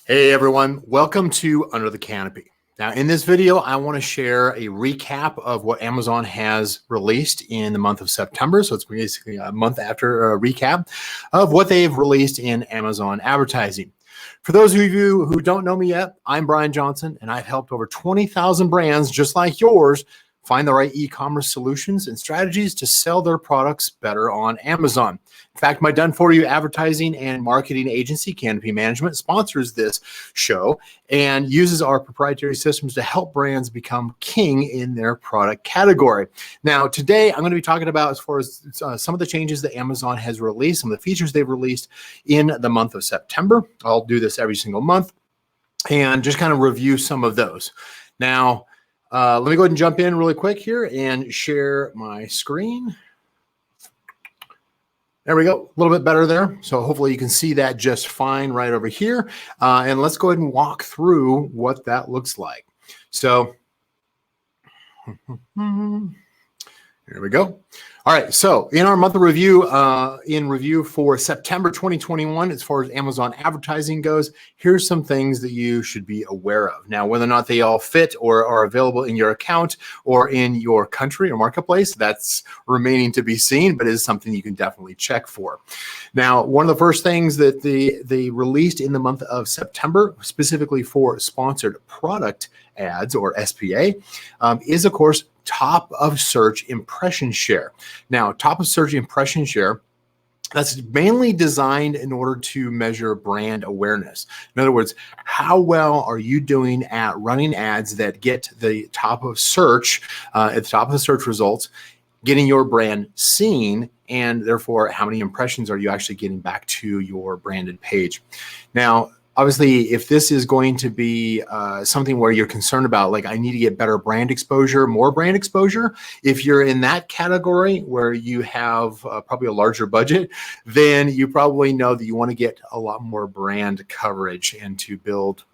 Hey everyone, welcome to Under the Canopy. Now in this video, I want to share a recap of what Amazon has released in the month of September. So it's basically a month after a recap of what they've released in Amazon advertising. For those of you who don't know me yet, I'm Brian Johnson, and I've helped over 20,000 brands just like yours find the right e-commerce solutions and strategies to sell their products better on Amazon. In fact, my done-for-you advertising and marketing agency, Canopy Management, sponsors this show and uses our proprietary systems to help brands become king in their product category. Now, today, I'm going to be talking about as far as some of the changes that Amazon has released, some of the features they've released in the month of September. I'll do this every single month and just kind of review some of those. Now, let me go ahead and jump in really quick here and share my screen. There we go, a little bit better there. So hopefully you can see that just fine right over here. And let's go ahead and walk through what that looks like. So here we go. All right, so in our monthly review, for September 2021, as far as Amazon advertising goes, here's some things that you should be aware of. Now, whether or not they all fit or are available in your account or in your country or marketplace, that's remaining to be seen, but is something you can definitely check for. Now, one of the first things that they released in the month of September, specifically for sponsored product ads or SPA, is of course top of search impression share. Now, top of search impression share, that's mainly designed in order to measure brand awareness. In other words, how well are you doing at running ads that get the top of search, at the top of the search results, getting your brand seen, and therefore how many impressions are you actually getting back to your branded page. Now, obviously, if this is going to be something where you're concerned about, like, I need to get better brand exposure, more brand exposure, if you're in that category where you have probably a larger budget, then you probably know that you want to get a lot more brand coverage and to build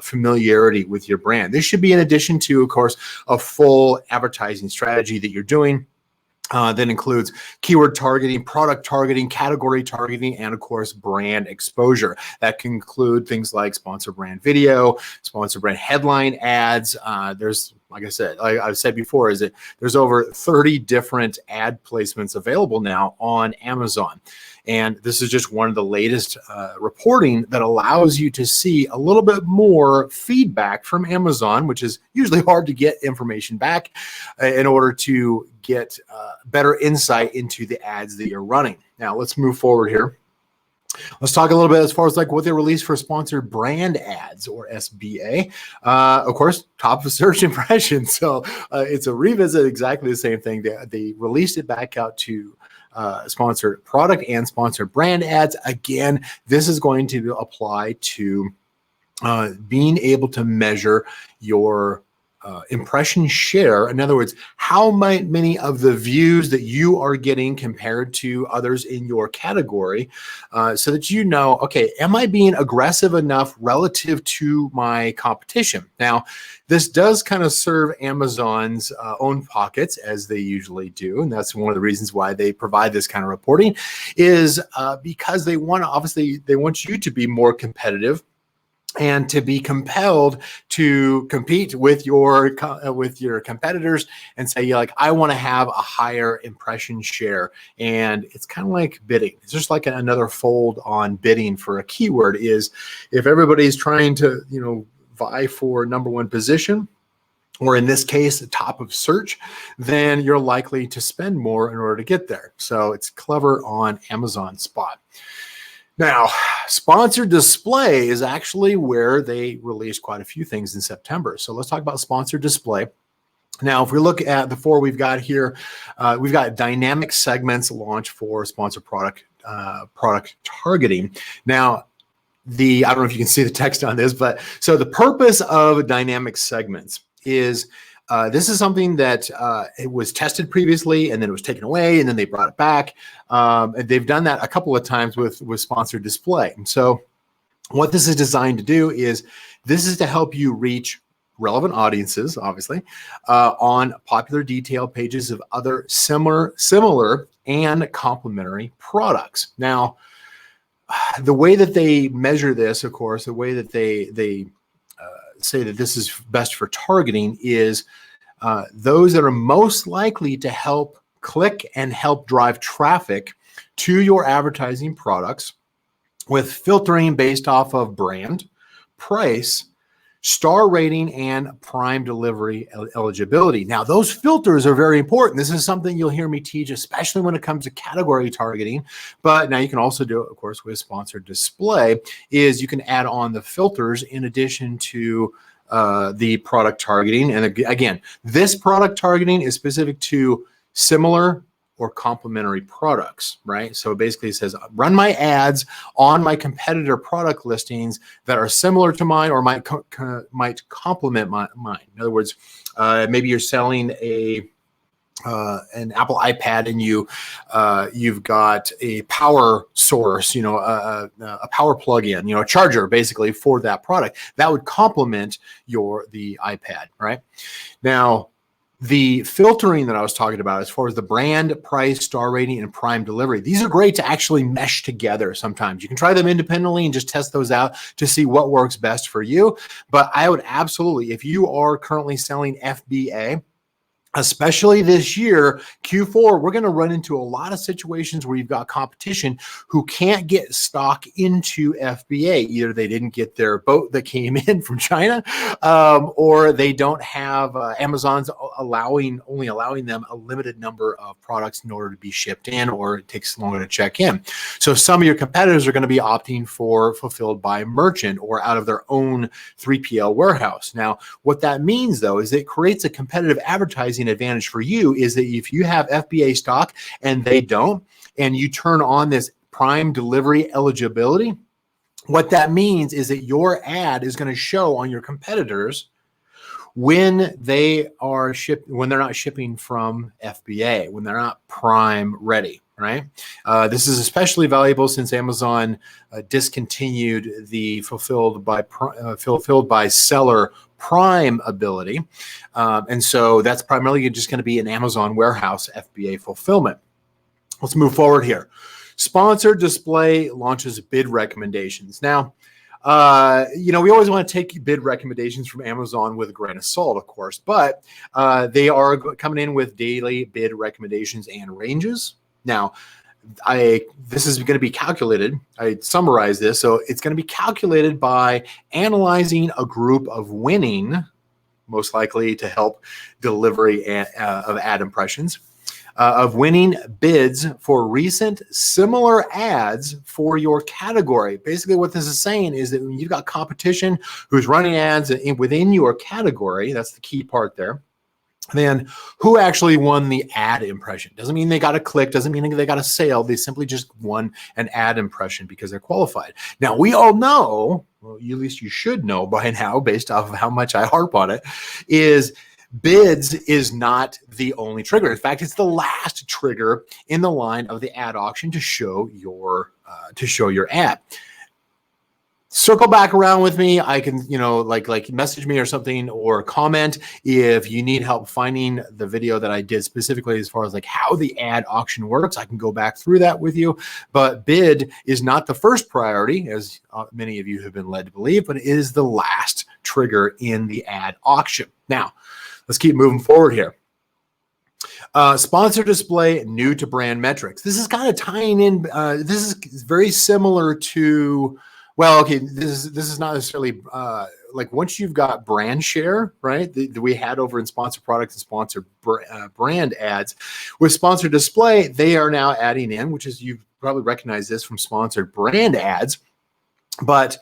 familiarity with your brand. This should be in addition to, of course, a full advertising strategy that you're doing. That includes keyword targeting, product targeting, category targeting, and of course, brand exposure. That can include things like sponsor brand video, sponsor brand headline ads. There's, like I said, like I've said before, is that there's over 30 different ad placements available now on Amazon. And this is just one of the latest reporting that allows you to see a little bit more feedback from Amazon, which is usually hard to get information back in order to get better insight into the ads that you're running. Now, let's move forward here. Let's talk a little bit as far as like what they released for sponsored brand ads or SBA. Of course, top of search impressions. So it's a revisit, exactly the same thing. They released it back out to sponsored product and sponsored brand ads. Again, this is going to apply to being able to measure your impression share. In other words, how many of the views that you are getting compared to others in your category, so that you know, okay, am I being aggressive enough relative to my competition? Now, this does kind of serve Amazon's own pockets, as they usually do, and that's one of the reasons why they provide this kind of reporting, is because they want to, obviously, they want you to be more competitive and to be compelled to compete with your competitors and say, like, I want to have a higher impression share. And it's kind of like bidding. It's just like another fold on bidding for a keyword is if everybody's trying to, vie for number one position, or in this case, the top of search, then you're likely to spend more in order to get there. So it's clever on Amazon Spot. Now, sponsored display is actually where they released quite a few things in September. So let's talk about sponsored display. Now, if we look at the four we've got here, we've got dynamic segments launch for sponsored product targeting. Now, I don't know if you can see the text on this, but so the purpose of dynamic segments is this is something that it was tested previously, and then it was taken away, and then they brought it back. And they've done that a couple of times with sponsored display. And so what this is designed to do is this is to help you reach relevant audiences, obviously, on popular detail pages of other similar and complementary products. Now, the way that they measure this, of course, the way that they say that this is best for targeting is those that are most likely to help click and help drive traffic to your advertising products with filtering based off of brand, price, star rating, and prime delivery eligibility. Now, those filters are very important. This is something you'll hear me teach, especially when it comes to category targeting. But now you can also do it, of course, with sponsored display, is you can add on the filters in addition to the product targeting. And again, this product targeting is specific to similar or complementary products, right? So basically it says, run my ads on my competitor product listings that are similar to mine or might complement mine. In other words, maybe you're selling an Apple iPad and you've got a power source, a power plug-in, a charger basically for that product that would complement the iPad, right? Now, the filtering that I was talking about as far as the brand, price, star rating, and prime delivery, these are great to actually mesh together sometimes. You can try them independently and just test those out to see what works best for you. But I would absolutely, if you are currently selling FBA, especially this year, Q4, we're going to run into a lot of situations where you've got competition who can't get stock into FBA. Either they didn't get their boat that came in from China, or they don't have Amazon's only allowing them a limited number of products in order to be shipped in, or it takes longer to check in. So some of your competitors are going to be opting for fulfilled by merchant or out of their own 3PL warehouse. Now, what that means, though, is it creates a competitive advertising advantage for you. Is that if you have FBA stock and they don't, and you turn on this prime delivery eligibility, what that means is that your ad is going to show on your competitors when they are when they're not shipping from FBA, when they're not prime ready, right? This is especially valuable since Amazon discontinued the fulfilled by seller prime ability. And so that's primarily just going to be an Amazon warehouse FBA fulfillment. Let's move forward here. Sponsored display launches bid recommendations. Now, we always want to take bid recommendations from Amazon with a grain of salt, of course, but they are coming in with daily bid recommendations and ranges. Now, this is going to be calculated. I summarize this. So it's going to be calculated by analyzing a group of winning, most likely to help delivery of ad impressions, of winning bids for recent similar ads for your category. Basically, what this is saying is that when you've got competition who's running ads within your category, that's the key part there, then who actually won the ad impression. Doesn't mean they got a click, doesn't mean they got a sale. They simply just won an ad impression because they're qualified. Now, we all know, well, at least you should know by now, based off of how much I harp on it, is bids is not the only trigger. In fact, it's the last trigger in the line of the ad auction to show your ad. Circle back around with me. I can, like message me or something, or comment if you need help finding the video that I did specifically as far as like how the ad auction works. I can go back through that with you. But bid is not the first priority, as many of you have been led to believe, but it is the last trigger in the ad auction. Now, let's keep moving forward here. Sponsor display new to brand metrics. This is kind of tying in. This is very similar to. Well, okay, this is not necessarily like once you've got brand share, right, that we had over in sponsored products and sponsored brand ads. With sponsored display, they are now adding in, which is, you've probably recognized this from sponsored brand ads, but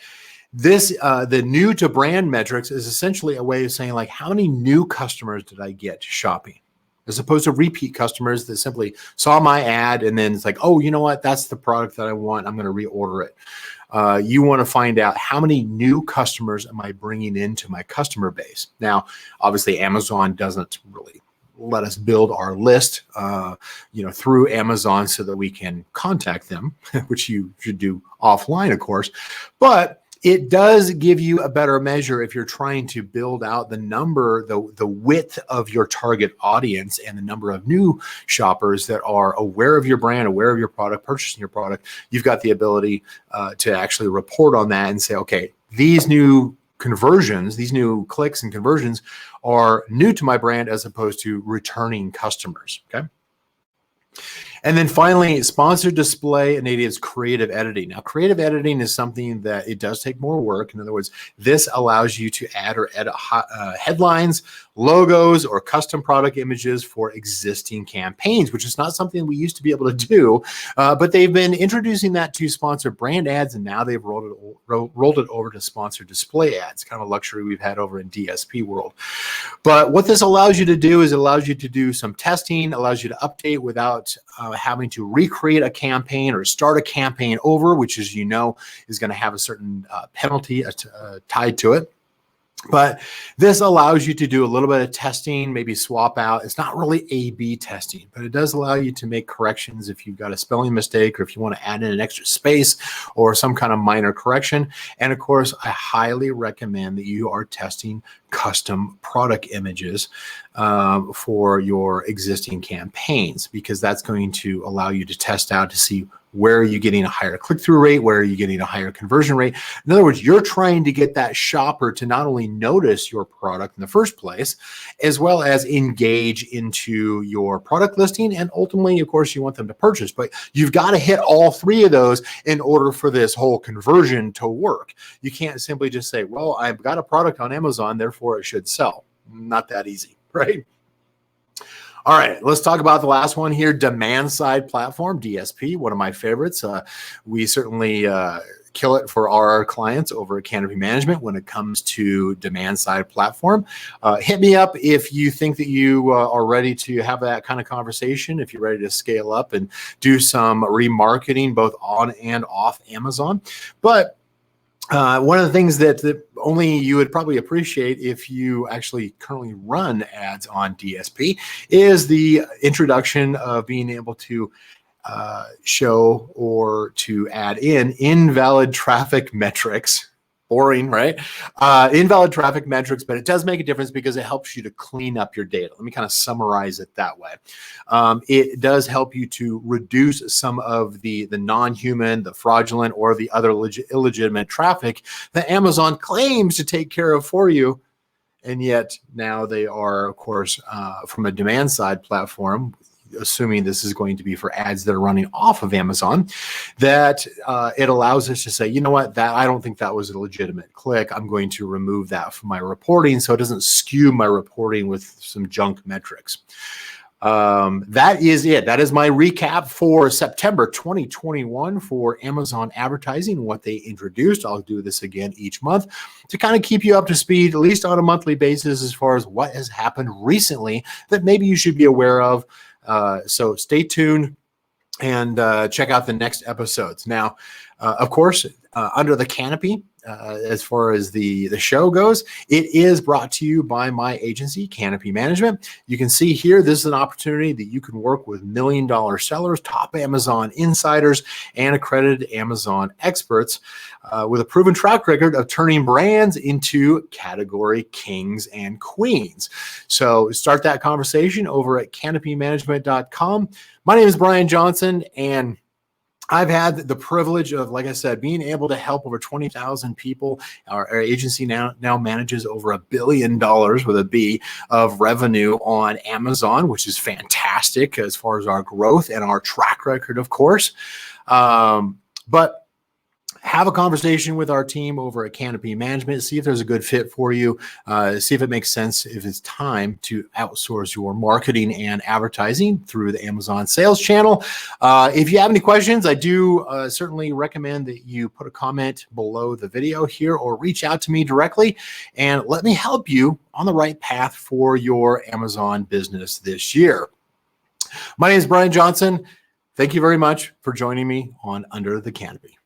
this, the new to brand metrics is essentially a way of saying, like, how many new customers did I get shopping? As opposed to repeat customers that simply saw my ad and then it's like, oh, you know what, that's the product that I want, I'm going to reorder it. You want to find out how many new customers am I bringing into my customer base. Now, obviously, Amazon doesn't really let us build our list, through Amazon so that we can contact them, which you should do offline, of course. But It does give you a better measure if you're trying to build out the number, the width of your target audience and the number of new shoppers that are aware of your brand, aware of your product, purchasing your product. You've got the ability to actually report on that and say, okay, these new conversions, these new clicks and conversions are new to my brand as opposed to returning customers, okay? And then finally, sponsored display and it is creative editing. Now, creative editing is something that it does take more work. In other words, this allows you to add or edit headlines, logos, or custom product images for existing campaigns, which is not something we used to be able to do. But they've been introducing that to sponsored brand ads, and now they've rolled it over to sponsored display ads, kind of a luxury we've had over in DSP world. But what this allows you to do is it allows you to do some testing, allows you to update without having to recreate a campaign or start a campaign over, which, as you know, is going to have a certain penalty tied to it. But this allows you to do a little bit of testing, maybe swap out. It's not really A/B testing, but it does allow you to make corrections if you've got a spelling mistake or if you want to add in an extra space or some kind of minor correction. And of course, I highly recommend that you are testing custom product images for your existing campaigns, because that's going to allow you to test out to see where are you getting a higher click-through rate, where are you getting a higher conversion rate. In other words, you're trying to get that shopper to not only notice your product in the first place, as well as engage into your product listing, and ultimately, of course, you want them to purchase. But you've got to hit all three of those in order for this whole conversion to work. You can't simply just say, well, I've got a product on Amazon, therefore it should sell. Not that easy, right? All right, let's talk about the last one here, demand side platform, DSP, one of my favorites. We certainly kill it for our clients over at Canopy Management when it comes to demand side platform. Hit me up if you think that you are ready to have that kind of conversation, if you're ready to scale up and do some remarketing both on and off Amazon. But one of the things that only you would probably appreciate if you actually currently run ads on DSP is the introduction of being able to show or to add in invalid traffic metrics. Boring, right? Invalid traffic metrics, but it does make a difference because it helps you to clean up your data. Let me kind of summarize it that way. It does help you to reduce some of the non-human, the fraudulent, or the other illegitimate traffic that Amazon claims to take care of for you. And yet now they are, of course, from a demand side platform, assuming this is going to be for ads that are running off of Amazon, that it allows us to say, you know what, that I don't think that was a legitimate click. I'm going to remove that from my reporting so it doesn't skew my reporting with some junk metrics. That is it. That is my recap for September 2021 for Amazon advertising, what they introduced. I'll do this again each month to kind of keep you up to speed, at least on a monthly basis, as far as what has happened recently that maybe you should be aware of. So stay tuned and check out the next episodes. Now, of course, under the canopy, as far as the show goes, it is brought to you by my agency, Canopy Management. You can see here, this is an opportunity that you can work with $1 million sellers, top Amazon insiders, and accredited Amazon experts with a proven track record of turning brands into category kings and queens. So start that conversation over at canopymanagement.com. My name is Brian Johnson, and I've had the privilege of, like I said, being able to help over 20,000 people. Our agency now manages over $1 billion with a B of revenue on Amazon, which is fantastic as far as our growth and our track record, of course. But have a conversation with our team over at Canopy Management. See if there's a good fit for you. See if it makes sense, if it's time to outsource your marketing and advertising through the Amazon sales channel. If you have any questions, I do certainly recommend that you put a comment below the video here or reach out to me directly and let me help you on the right path for your Amazon business this year. My name is Brian Johnson. Thank you very much for joining me on Under the Canopy.